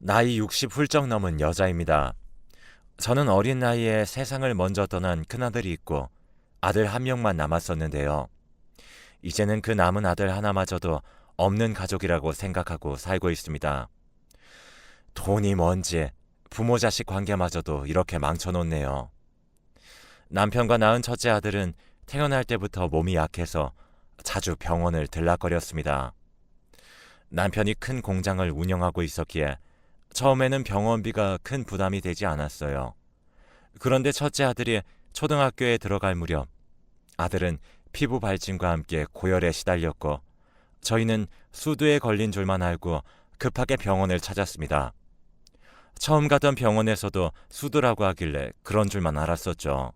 나이 60 훌쩍 넘은 여자입니다. 저는 어린 나이에 세상을 먼저 떠난 큰아들이 있고 아들 한 명만 남았었는데요. 이제는 그 남은 아들 하나마저도 없는 가족이라고 생각하고 살고 있습니다. 돈이 뭔지 부모 자식 관계마저도 이렇게 망쳐놓네요. 남편과 낳은 첫째 아들은 태어날 때부터 몸이 약해서 자주 병원을 들락거렸습니다. 남편이 큰 공장을 운영하고 있었기에 처음에는 병원비가 큰 부담이 되지 않았어요. 그런데 첫째 아들이 초등학교에 들어갈 무렵 아들은 피부 발진과 함께 고열에 시달렸고 저희는 수두에 걸린 줄만 알고 급하게 병원을 찾았습니다. 처음 가던 병원에서도 수두라고 하길래 그런 줄만 알았었죠.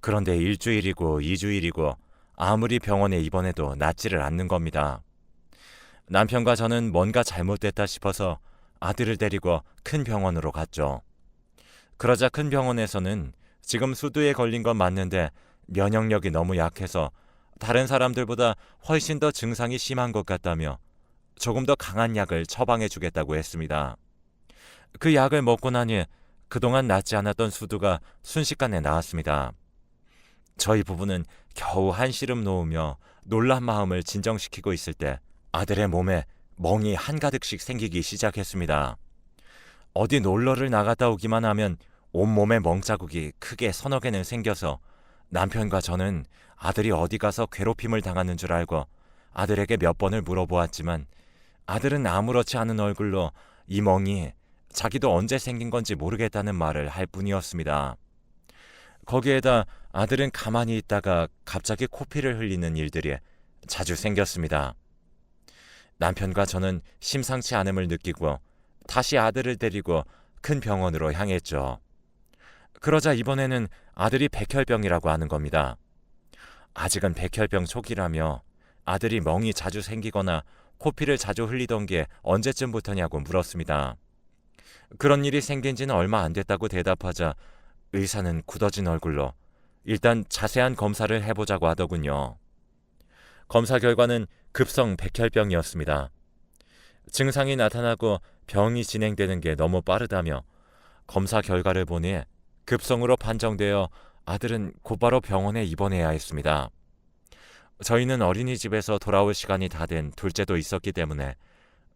그런데 일주일이고 이주일이고 아무리 병원에 입원해도 낫지를 않는 겁니다. 남편과 저는 뭔가 잘못됐다 싶어서 아들을 데리고 큰 병원으로 갔죠. 그러자 큰 병원에서는 지금 수두에 걸린 건 맞는데 면역력이 너무 약해서 다른 사람들보다 훨씬 더 증상이 심한 것 같다며 조금 더 강한 약을 처방해 주겠다고 했습니다. 그 약을 먹고 나니 그동안 낫지 않았던 수두가 순식간에 나았습니다. 저희 부부는 겨우 한시름 놓으며 놀란 마음을 진정시키고 있을 때 아들의 몸에 멍이 한가득씩 생기기 시작했습니다. 어디 놀러를 나갔다 오기만 하면 온몸에 멍자국이 크게 서너 개는 생겨서 남편과 저는 아들이 어디 가서 괴롭힘을 당하는 줄 알고 아들에게 몇 번을 물어보았지만 아들은 아무렇지 않은 얼굴로 이 멍이 자기도 언제 생긴 건지 모르겠다는 말을 할 뿐이었습니다. 거기에다 아들은 가만히 있다가 갑자기 코피를 흘리는 일들이 자주 생겼습니다. 남편과 저는 심상치 않음을 느끼고 다시 아들을 데리고 큰 병원으로 향했죠. 그러자 이번에는 아들이 백혈병이라고 하는 겁니다. 아직은 백혈병 초기라며 아들이 멍이 자주 생기거나 코피를 자주 흘리던 게 언제쯤부터냐고 물었습니다. 그런 일이 생긴 지는 얼마 안 됐다고 대답하자 의사는 굳어진 얼굴로 일단 자세한 검사를 해보자고 하더군요. 검사 결과는 급성 백혈병이었습니다. 증상이 나타나고 병이 진행되는 게 너무 빠르다며 검사 결과를 보니 급성으로 판정되어 아들은 곧바로 병원에 입원해야 했습니다. 저희는 어린이집에서 돌아올 시간이 다 된 둘째도 있었기 때문에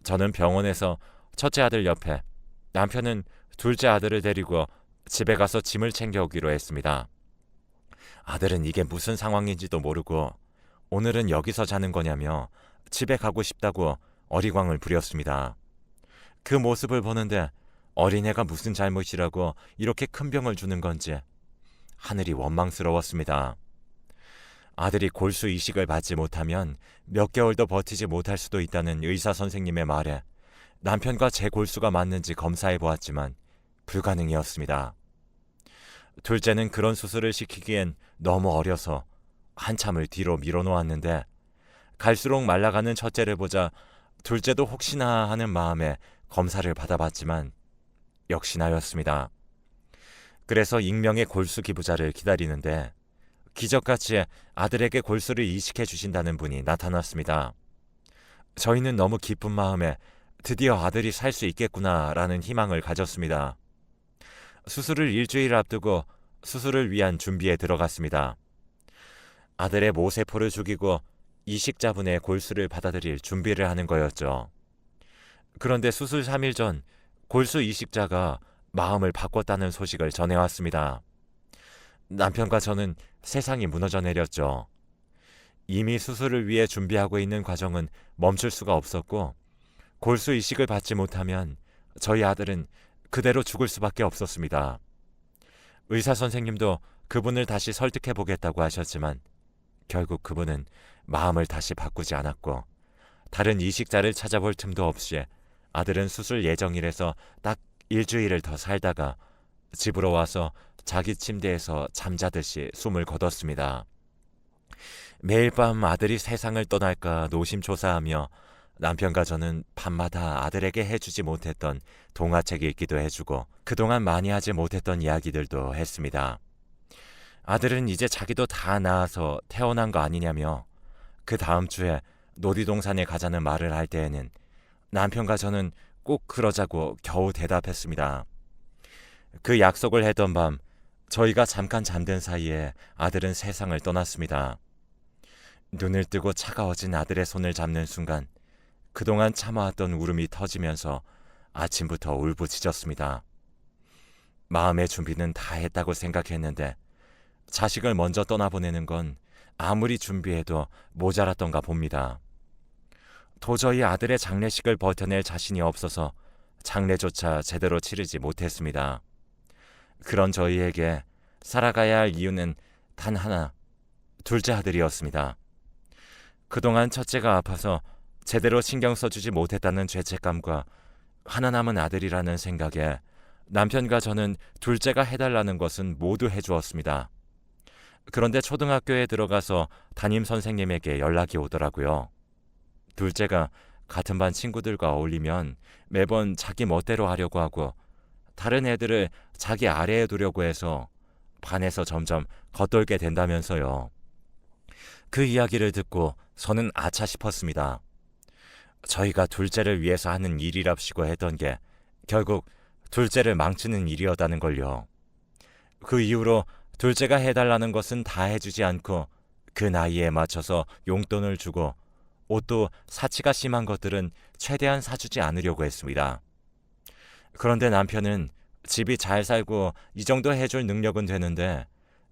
저는 병원에서 첫째 아들 옆에, 남편은 둘째 아들을 데리고 집에 가서 짐을 챙겨오기로 했습니다. 아들은 이게 무슨 상황인지도 모르고 오늘은 여기서 자는 거냐며 집에 가고 싶다고 어리광을 부렸습니다. 그 모습을 보는데 어린애가 무슨 잘못이라고 이렇게 큰 병을 주는 건지 하늘이 원망스러웠습니다. 아들이 골수 이식을 받지 못하면 몇 개월도 버티지 못할 수도 있다는 의사 선생님의 말에 남편과 제 골수가 맞는지 검사해 보았지만 불가능이었습니다. 둘째는 그런 수술을 시키기엔 너무 어려서 한참을 뒤로 밀어놓았는데 갈수록 말라가는 첫째를 보자 둘째도 혹시나 하는 마음에 검사를 받아봤지만 역시나였습니다. 그래서 익명의 골수 기부자를 기다리는데 기적같이 아들에게 골수를 이식해 주신다는 분이 나타났습니다. 저희는 너무 기쁜 마음에 드디어 아들이 살 수 있겠구나라는 희망을 가졌습니다. 수술을 일주일 앞두고 수술을 위한 준비에 들어갔습니다. 아들의 모세포를 죽이고 이식자분의 골수를 받아들일 준비를 하는 거였죠. 그런데 수술 3일 전 골수 이식자가 마음을 바꿨다는 소식을 전해왔습니다. 남편과 저는 세상이 무너져 내렸죠. 이미 수술을 위해 준비하고 있는 과정은 멈출 수가 없었고 골수 이식을 받지 못하면 저희 아들은 그대로 죽을 수밖에 없었습니다. 의사 선생님도 그분을 다시 설득해 보겠다고 하셨지만 결국 그분은 마음을 다시 바꾸지 않았고 다른 이식자를 찾아볼 틈도 없이 아들은 수술 예정일에서 딱 일주일을 더 살다가 집으로 와서 자기 침대에서 잠자듯이 숨을 거뒀습니다. 매일 밤 아들이 세상을 떠날까 노심초사하며 남편과 저는 밤마다 아들에게 해주지 못했던 동화책 읽기도 해주고 그동안 많이 하지 못했던 이야기들도 했습니다. 아들은 이제 자기도 다 낳아서 태어난 거 아니냐며 그 다음 주에 놀이동산에 가자는 말을 할 때에는 남편과 저는 꼭 그러자고 겨우 대답했습니다. 그 약속을 했던 밤 저희가 잠깐 잠든 사이에 아들은 세상을 떠났습니다. 눈을 뜨고 차가워진 아들의 손을 잡는 순간 그동안 참아왔던 울음이 터지면서 아침부터 울부짖었습니다. 마음의 준비는 다 했다고 생각했는데 자식을 먼저 떠나보내는 건 아무리 준비해도 모자랐던가 봅니다. 도저히 아들의 장례식을 버텨낼 자신이 없어서 장례조차 제대로 치르지 못했습니다. 그런 저희에게 살아가야 할 이유는 단 하나, 둘째 아들이었습니다. 그동안 첫째가 아파서 제대로 신경 써주지 못했다는 죄책감과 하나 남은 아들이라는 생각에 남편과 저는 둘째가 해달라는 것은 모두 해주었습니다. 그런데 초등학교에 들어가서 담임 선생님에게 연락이 오더라고요. 둘째가 같은 반 친구들과 어울리면 매번 자기 멋대로 하려고 하고 다른 애들을 자기 아래에 두려고 해서 반에서 점점 겉돌게 된다면서요. 그 이야기를 듣고 저는 아차 싶었습니다. 저희가 둘째를 위해서 하는 일이랍시고 했던 게 결국 둘째를 망치는 일이었다는 걸요. 그 이후로 둘째가 해달라는 것은 다 해주지 않고 그 나이에 맞춰서 용돈을 주고 옷도 사치가 심한 것들은 최대한 사주지 않으려고 했습니다. 그런데 남편은 집이 잘 살고 이 정도 해줄 능력은 되는데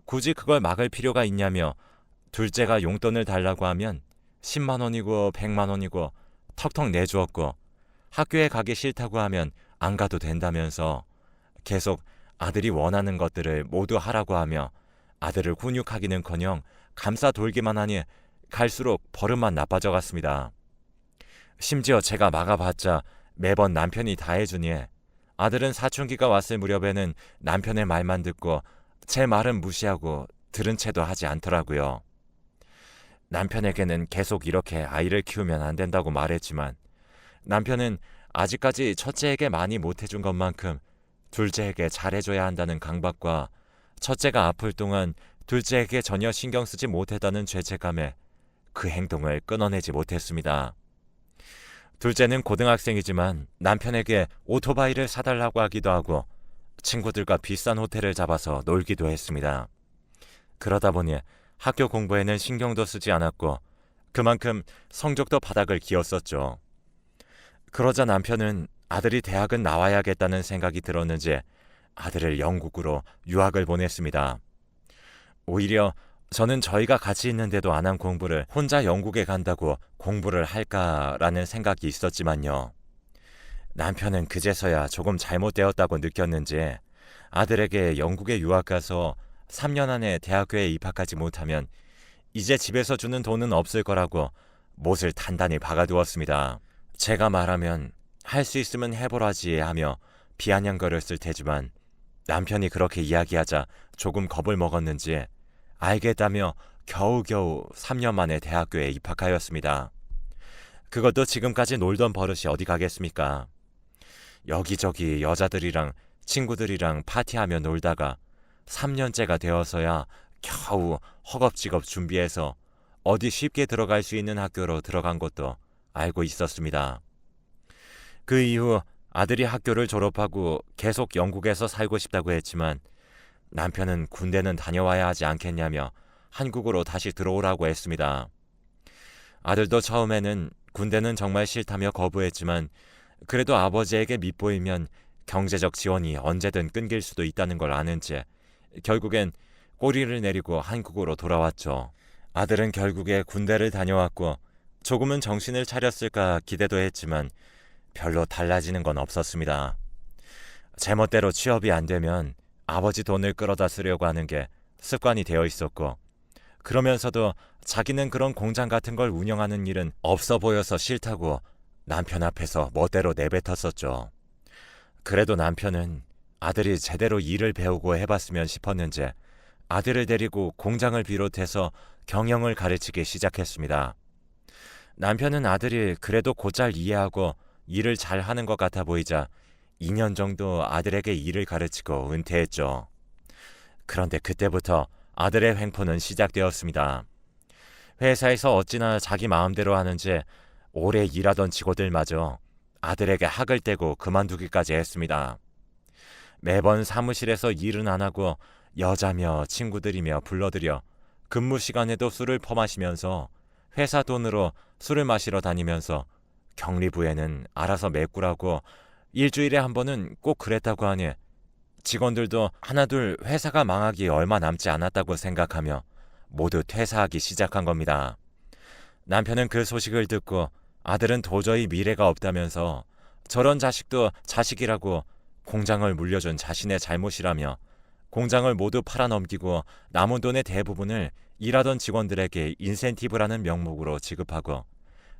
굳이 그걸 막을 필요가 있냐며 둘째가 용돈을 달라고 하면 10만 원이고 100만 원이고 턱턱 내주었고 학교에 가기 싫다고 하면 안 가도 된다면서 계속 아들이 원하는 것들을 모두 하라고 하며 아들을 훈육하기는커녕 감싸 돌기만 하니 갈수록 버릇만 나빠져 갔습니다. 심지어 제가 막아봤자 매번 남편이 다 해주니 아들은 사춘기가 왔을 무렵에는 남편의 말만 듣고 제 말은 무시하고 들은 채도 하지 않더라고요. 남편에게는 계속 이렇게 아이를 키우면 안 된다고 말했지만 남편은 아직까지 첫째에게 많이 못해준 것만큼 둘째에게 잘해줘야 한다는 강박과 첫째가 아플 동안 둘째에게 전혀 신경 쓰지 못했다는 죄책감에 그 행동을 끊어내지 못했습니다. 둘째는 고등학생이지만 남편에게 오토바이를 사달라고 하기도 하고 친구들과 비싼 호텔을 잡아서 놀기도 했습니다. 그러다 보니 학교 공부에는 신경도 쓰지 않았고 그만큼 성적도 바닥을 기었었죠. 그러자 남편은 아들이 대학은 나와야겠다는 생각이 들었는지 아들을 영국으로 유학을 보냈습니다. 오히려 저는 저희가 같이 있는데도 안 한 공부를 혼자 영국에 간다고 공부를 할까라는 생각이 있었지만요. 남편은 그제서야 조금 잘못되었다고 느꼈는지 아들에게 영국에 유학 가서 3년 안에 대학교에 입학하지 못하면 이제 집에서 주는 돈은 없을 거라고 못을 단단히 박아두었습니다. 제가 말하면 할 수 있으면 해보라지 하며 비아냥거렸을 테지만 남편이 그렇게 이야기하자 조금 겁을 먹었는지 알겠다며 겨우겨우 3년 만에 대학교에 입학하였습니다. 그것도 지금까지 놀던 버릇이 어디 가겠습니까? 여기저기 여자들이랑 친구들이랑 파티하며 놀다가 3년째가 되어서야 겨우 허겁지겁 준비해서 어디 쉽게 들어갈 수 있는 학교로 들어간 것도 알고 있었습니다. 그 이후 아들이 학교를 졸업하고 계속 영국에서 살고 싶다고 했지만 남편은 군대는 다녀와야 하지 않겠냐며 한국으로 다시 들어오라고 했습니다. 아들도 처음에는 군대는 정말 싫다며 거부했지만 그래도 아버지에게 밉보이면 경제적 지원이 언제든 끊길 수도 있다는 걸 아는 채 결국엔 꼬리를 내리고 한국으로 돌아왔죠. 아들은 결국에 군대를 다녀왔고 조금은 정신을 차렸을까 기대도 했지만 별로 달라지는 건 없었습니다. 제멋대로 취업이 안 되면 아버지 돈을 끌어다 쓰려고 하는 게 습관이 되어 있었고 그러면서도 자기는 그런 공장 같은 걸 운영하는 일은 없어 보여서 싫다고 남편 앞에서 멋대로 내뱉었었죠. 그래도 남편은 아들이 제대로 일을 배우고 해봤으면 싶었는지 아들을 데리고 공장을 비롯해서 경영을 가르치기 시작했습니다. 남편은 아들이 그래도 곧잘 이해하고 일을 잘하는 것 같아 보이자 2년 정도 아들에게 일을 가르치고 은퇴했죠. 그런데 그때부터 아들의 횡포는 시작되었습니다. 회사에서 어찌나 자기 마음대로 하는지 오래 일하던 직원들마저 아들에게 학을 떼고 그만두기까지 했습니다. 매번 사무실에서 일은 안 하고 여자며 친구들이며 불러들여 근무 시간에도 술을 퍼마시면서 회사 돈으로 술을 마시러 다니면서 격리부에는 알아서 메꾸라고 일주일에 한 번은 꼭 그랬다고 하니 직원들도 하나둘 회사가 망하기 얼마 남지 않았다고 생각하며 모두 퇴사하기 시작한 겁니다. 남편은 그 소식을 듣고 아들은 도저히 미래가 없다면서 저런 자식도 자식이라고 공장을 물려준 자신의 잘못이라며 공장을 모두 팔아넘기고 남은 돈의 대부분을 일하던 직원들에게 인센티브라는 명목으로 지급하고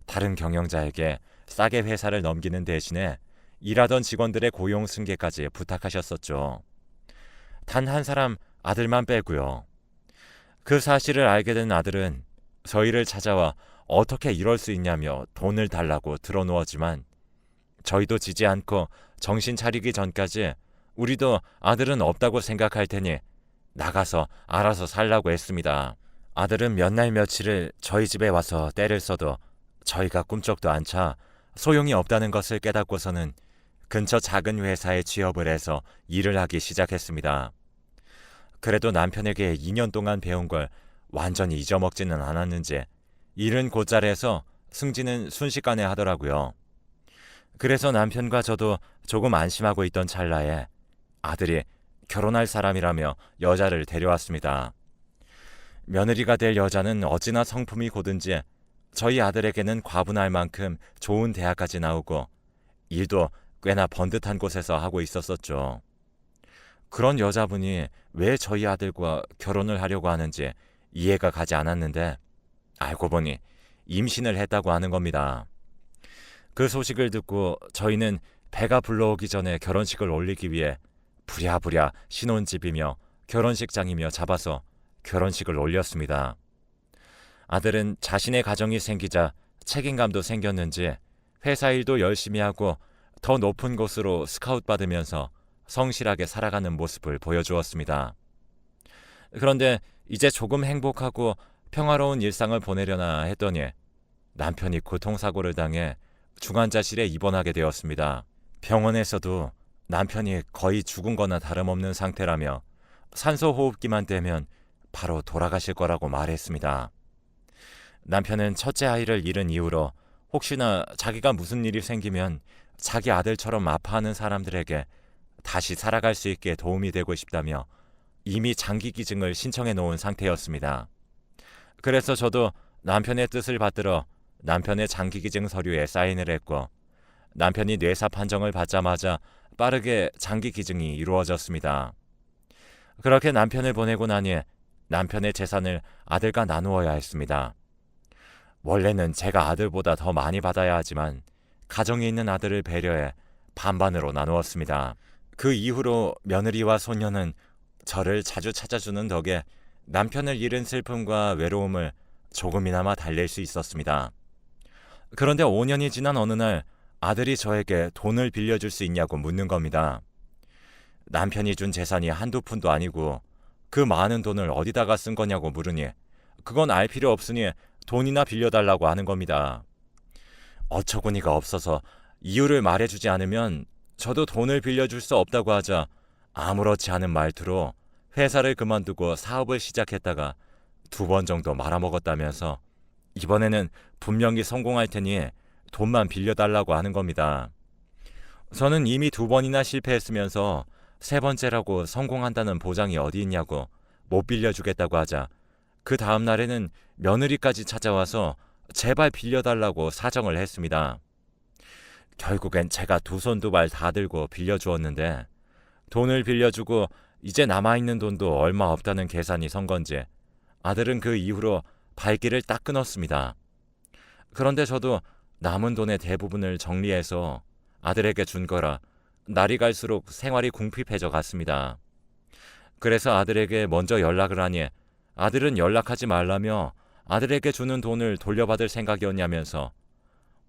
다른 경영자에게 싸게 회사를 넘기는 대신에 일하던 직원들의 고용 승계까지 부탁하셨었죠. 단 한 사람 아들만 빼고요. 그 사실을 알게 된 아들은 저희를 찾아와 어떻게 이럴 수 있냐며 돈을 달라고 들어누웠지만 저희도 지지 않고 정신 차리기 전까지 우리도 아들은 없다고 생각할 테니 나가서 알아서 살라고 했습니다. 아들은 몇 날 며칠을 저희 집에 와서 때를 써도 저희가 꿈쩍도 안 차 소용이 없다는 것을 깨닫고서는 근처 작은 회사에 취업을 해서 일을 하기 시작했습니다. 그래도 남편에게 2년 동안 배운 걸 완전히 잊어먹지는 않았는지 일은 곧잘 해서 승진은 순식간에 하더라고요. 그래서 남편과 저도 조금 안심하고 있던 찰나에 아들이 결혼할 사람이라며 여자를 데려왔습니다. 며느리가 될 여자는 어찌나 성품이 고든지 저희 아들에게는 과분할 만큼 좋은 대학까지 나오고 일도 꽤나 번듯한 곳에서 하고 있었었죠. 그런 여자분이 왜 저희 아들과 결혼을 하려고 하는지 이해가 가지 않았는데 알고 보니 임신을 했다고 하는 겁니다. 그 소식을 듣고 저희는 배가 불러오기 전에 결혼식을 올리기 위해 부랴부랴 신혼집이며 결혼식장이며 잡아서 결혼식을 올렸습니다. 아들은 자신의 가정이 생기자 책임감도 생겼는지 회사 일도 열심히 하고 더 높은 곳으로 스카웃 받으면서 성실하게 살아가는 모습을 보여주었습니다. 그런데 이제 조금 행복하고 평화로운 일상을 보내려나 했더니 남편이 교통사고를 당해 중환자실에 입원하게 되었습니다. 병원에서도 남편이 거의 죽은 거나 다름없는 상태라며 산소호흡기만 떼면 바로 돌아가실 거라고 말했습니다. 남편은 첫째 아이를 잃은 이후로 혹시나 자기가 무슨 일이 생기면 자기 아들처럼 아파하는 사람들에게 다시 살아갈 수 있게 도움이 되고 싶다며 이미 장기 기증을 신청해 놓은 상태였습니다. 그래서 저도 남편의 뜻을 받들어 남편의 장기 기증 서류에 사인을 했고 남편이 뇌사 판정을 받자마자 빠르게 장기 기증이 이루어졌습니다. 그렇게 남편을 보내고 나니 남편의 재산을 아들과 나누어야 했습니다. 원래는 제가 아들보다 더 많이 받아야 하지만 가정에 있는 아들을 배려해 반반으로 나누었습니다. 그 이후로 며느리와 손녀는 저를 자주 찾아주는 덕에 남편을 잃은 슬픔과 외로움을 조금이나마 달랠 수 있었습니다. 그런데 5년이 지난 어느 날 아들이 저에게 돈을 빌려줄 수 있냐고 묻는 겁니다. 남편이 준 재산이 한두 푼도 아니고 그 많은 돈을 어디다가 쓴 거냐고 물으니 그건 알 필요 없으니 돈이나 빌려달라고 하는 겁니다. 어처구니가 없어서 이유를 말해주지 않으면 저도 돈을 빌려줄 수 없다고 하자 아무렇지 않은 말투로 회사를 그만두고 사업을 시작했다가 2번 정도 말아먹었다면서 이번에는 분명히 성공할 테니 돈만 빌려달라고 하는 겁니다. 저는 이미 2번이나 실패했으면서 3번째라고 성공한다는 보장이 어디 있냐고 못 빌려주겠다고 하자 그 다음 날에는 며느리까지 찾아와서 제발 빌려달라고 사정을 했습니다. 결국엔 제가 2손 2발 다 들고 빌려주었는데 돈을 빌려주고 이제 남아있는 돈도 얼마 없다는 계산이 선 건지 아들은 그 이후로 발길을 딱 끊었습니다. 그런데 저도 남은 돈의 대부분을 정리해서 아들에게 준 거라 날이 갈수록 생활이 궁핍해져 갔습니다. 그래서 아들에게 먼저 연락을 하니 아들은 연락하지 말라며 아들에게 주는 돈을 돌려받을 생각이었냐면서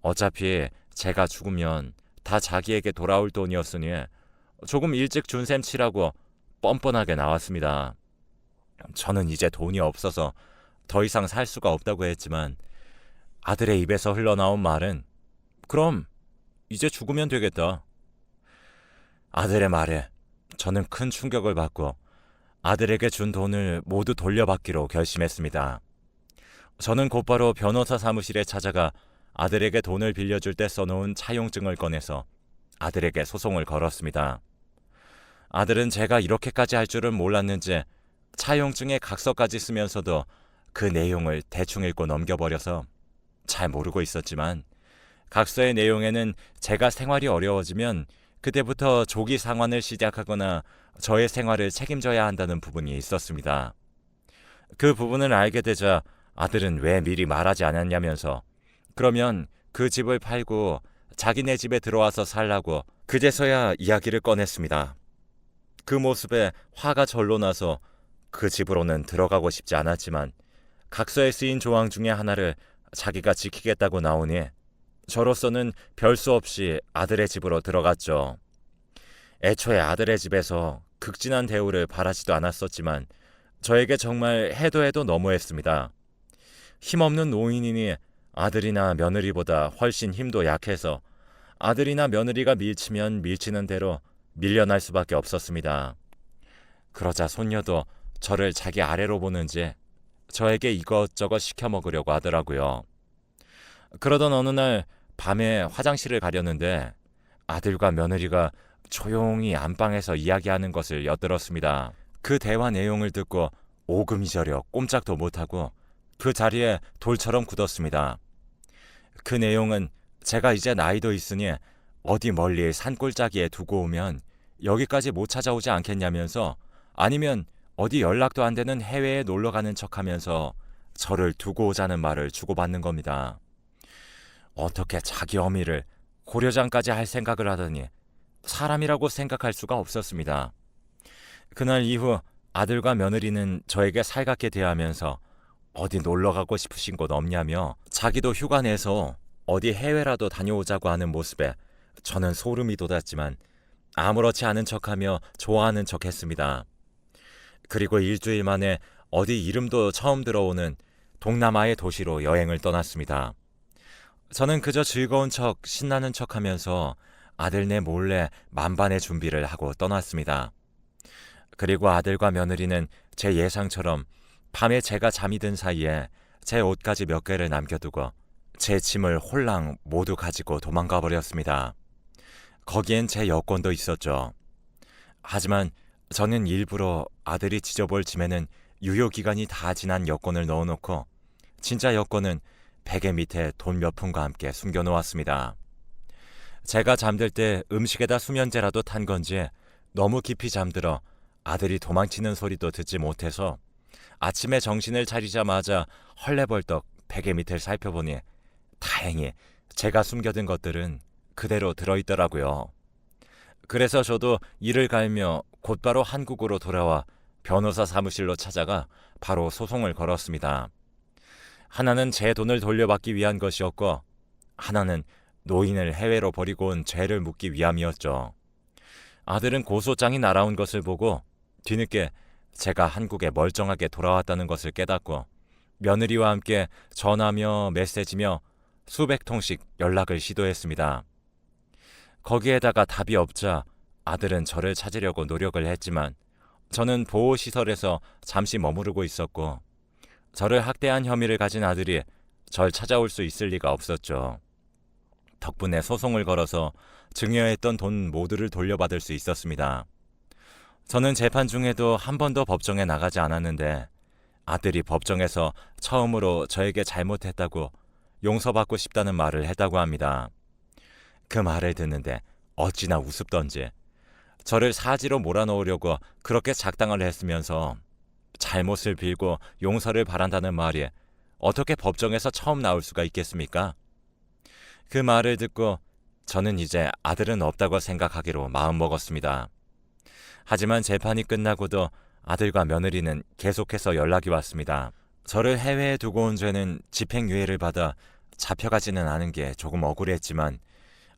어차피 제가 죽으면 다 자기에게 돌아올 돈이었으니 조금 일찍 준 셈 치라고 뻔뻔하게 나왔습니다. 저는 이제 돈이 없어서 더 이상 살 수가 없다고 했지만 아들의 입에서 흘러나온 말은 그럼 이제 죽으면 되겠다. 아들의 말에 저는 큰 충격을 받고 아들에게 준 돈을 모두 돌려받기로 결심했습니다. 저는 곧바로 변호사 사무실에 찾아가 아들에게 돈을 빌려줄 때 써놓은 차용증을 꺼내서 아들에게 소송을 걸었습니다. 아들은 제가 이렇게까지 할 줄은 몰랐는지 차용증에 각서까지 쓰면서도 그 내용을 대충 읽고 넘겨버려서 잘 모르고 있었지만 각서의 내용에는 제가 생활이 어려워지면 그때부터 조기 상환을 시작하거나 저의 생활을 책임져야 한다는 부분이 있었습니다. 그 부분을 알게 되자 아들은 왜 미리 말하지 않았냐면서 그러면 그 집을 팔고 자기네 집에 들어와서 살라고 그제서야 이야기를 꺼냈습니다. 그 모습에 화가 절로 나서 그 집으로는 들어가고 싶지 않았지만 각서에 쓰인 조항 중에 하나를 자기가 지키겠다고 나오니 저로서는 별 수 없이 아들의 집으로 들어갔죠. 애초에 아들의 집에서 극진한 대우를 바라지도 않았었지만 저에게 정말 해도 해도 너무했습니다. 힘없는 노인이니 아들이나 며느리보다 훨씬 힘도 약해서 아들이나 며느리가 밀치면 밀치는 대로 밀려날 수밖에 없었습니다. 그러자 손녀도 저를 자기 아래로 보는지 저에게 이것저것 시켜 먹으려고 하더라고요. 그러던 어느 날 밤에 화장실을 가려는데 아들과 며느리가 조용히 안방에서 이야기하는 것을 엿들었습니다. 그 대화 내용을 듣고 오금이 저려 꼼짝도 못하고 그 자리에 돌처럼 굳었습니다. 그 내용은 제가 이제 나이도 있으니 어디 멀리 산골짜기에 두고 오면 여기까지 못 찾아오지 않겠냐면서 아니면 어디 연락도 안 되는 해외에 놀러 가는 척하면서 저를 두고 오자는 말을 주고받는 겁니다. 어떻게 자기 어미를 고려장까지 할 생각을 하더니 사람이라고 생각할 수가 없었습니다. 그날 이후 아들과 며느리는 저에게 살갑게 대하면서 어디 놀러 가고 싶으신 곳 없냐며 자기도 휴가 내서 어디 해외라도 다녀오자고 하는 모습에 저는 소름이 돋았지만 아무렇지 않은 척하며 좋아하는 척했습니다. 그리고 일주일 만에 어디 이름도 처음 들어오는 동남아의 도시로 여행을 떠났습니다. 저는 그저 즐거운 척, 신나는 척하면서 아들네 몰래 만반의 준비를 하고 떠났습니다. 그리고 아들과 며느리는 제 예상처럼 밤에 제가 잠이 든 사이에 제 옷까지 몇 개를 남겨두고 제 짐을 홀랑 모두 가지고 도망가 버렸습니다. 거기엔 제 여권도 있었죠. 하지만 저는 일부러 아들이 지져볼 짐에는 유효기간이 다 지난 여권을 넣어놓고 진짜 여권은 베개 밑에 돈 몇 푼과 함께 숨겨놓았습니다. 제가 잠들 때 음식에다 수면제라도 탄 건지 너무 깊이 잠들어 아들이 도망치는 소리도 듣지 못해서 아침에 정신을 차리자마자 헐레벌떡 베개 밑을 살펴보니 다행히 제가 숨겨둔 것들은 그대로 들어있더라고요. 그래서 저도 이를 갈며 곧바로 한국으로 돌아와 변호사 사무실로 찾아가 바로 소송을 걸었습니다. 하나는 제 돈을 돌려받기 위한 것이었고 하나는 노인을 해외로 버리고 온 죄를 묻기 위함이었죠. 아들은 고소장이 날아온 것을 보고 뒤늦게 제가 한국에 멀쩡하게 돌아왔다는 것을 깨닫고 며느리와 함께 전화며 메시지며 수백 통씩 연락을 시도했습니다. 거기에다가 답이 없자 아들은 저를 찾으려고 노력을 했지만 저는 보호시설에서 잠시 머무르고 있었고 저를 학대한 혐의를 가진 아들이 절 찾아올 수 있을 리가 없었죠. 덕분에 소송을 걸어서 증여했던 돈 모두를 돌려받을 수 있었습니다. 저는 재판 중에도 한 번도 법정에 나가지 않았는데 아들이 법정에서 처음으로 저에게 잘못했다고 용서받고 싶다는 말을 했다고 합니다. 그 말을 듣는데 어찌나 우습던지 저를 사지로 몰아넣으려고 그렇게 작당을 했으면서 잘못을 빌고 용서를 바란다는 말이 어떻게 법정에서 처음 나올 수가 있겠습니까? 그 말을 듣고 저는 이제 아들은 없다고 생각하기로 마음먹었습니다. 하지만 재판이 끝나고도 아들과 며느리는 계속해서 연락이 왔습니다. 저를 해외에 두고 온 죄는 집행유예를 받아 잡혀가지는 않은 게 조금 억울했지만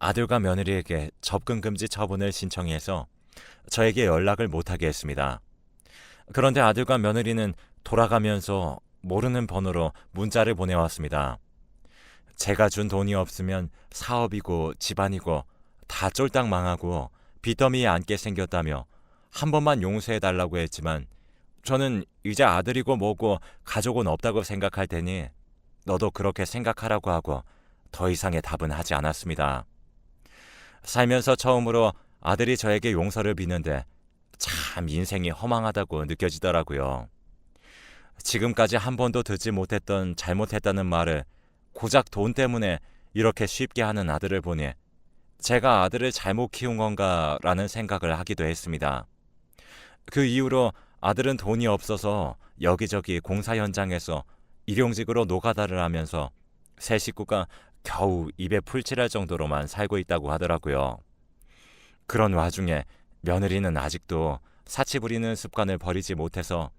아들과 며느리에게 접근금지 처분을 신청해서 저에게 연락을 못하게 했습니다. 그런데 아들과 며느리는 돌아가면서 모르는 번호로 문자를 보내왔습니다. 제가 준 돈이 없으면 사업이고 집안이고 다 쫄딱 망하고 빚더미에 앉게 생겼다며 한 번만 용서해달라고 했지만 저는 이제 아들이고 뭐고 가족은 없다고 생각할 테니 너도 그렇게 생각하라고 하고 더 이상의 답은 하지 않았습니다. 살면서 처음으로 아들이 저에게 용서를 비는데 참 인생이 허망하다고 느껴지더라고요. 지금까지 한 번도 듣지 못했던 잘못했다는 말을 고작 돈 때문에 이렇게 쉽게 하는 아들을 보니 제가 아들을 잘못 키운 건가라는 생각을 하기도 했습니다. 그 이후로 아들은 돈이 없어서 여기저기 공사 현장에서 일용직으로 노가다를 하면서 세 식구가 겨우 입에 풀칠할 정도로만 살고 있다고 하더라고요. 그런 와중에 며느리는 아직도 사치 부리는 습관을 버리지 못해서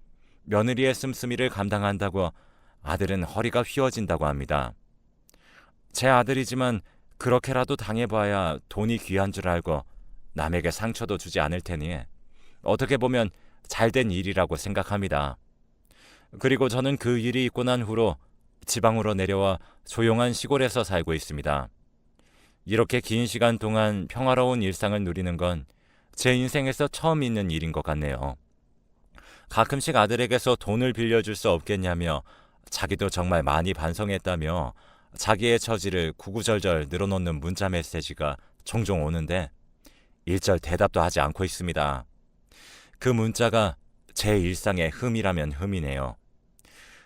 며느리의 씀씀이를 감당한다고 아들은 허리가 휘어진다고 합니다. 제 아들이지만 그렇게라도 당해봐야 돈이 귀한 줄 알고 남에게 상처도 주지 않을 테니 어떻게 보면 잘된 일이라고 생각합니다. 그리고 저는 그 일이 있고 난 후로 지방으로 내려와 조용한 시골에서 살고 있습니다. 이렇게 긴 시간 동안 평화로운 일상을 누리는 건 제 인생에서 처음 있는 일인 것 같네요. 가끔씩 아들에게서 돈을 빌려줄 수 없겠냐며 자기도 정말 많이 반성했다며 자기의 처지를 구구절절 늘어놓는 문자 메시지가 종종 오는데 일절 대답도 하지 않고 있습니다. 그 문자가 제 일상의 흠이라면 흠이네요.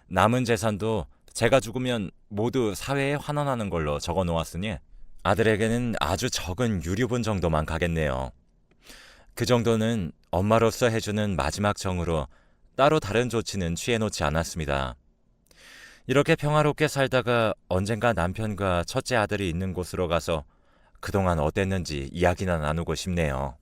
남은 재산도 제가 죽으면 모두 사회에 환원하는 걸로 적어 놓았으니 아들에게는 아주 적은 유류분 정도만 가겠네요. 그 정도는 엄마로서 해주는 마지막 정으로 따로 다른 조치는 취해놓지 않았습니다. 이렇게 평화롭게 살다가 언젠가 남편과 첫째 아들이 있는 곳으로 가서 그동안 어땠는지 이야기나 나누고 싶네요.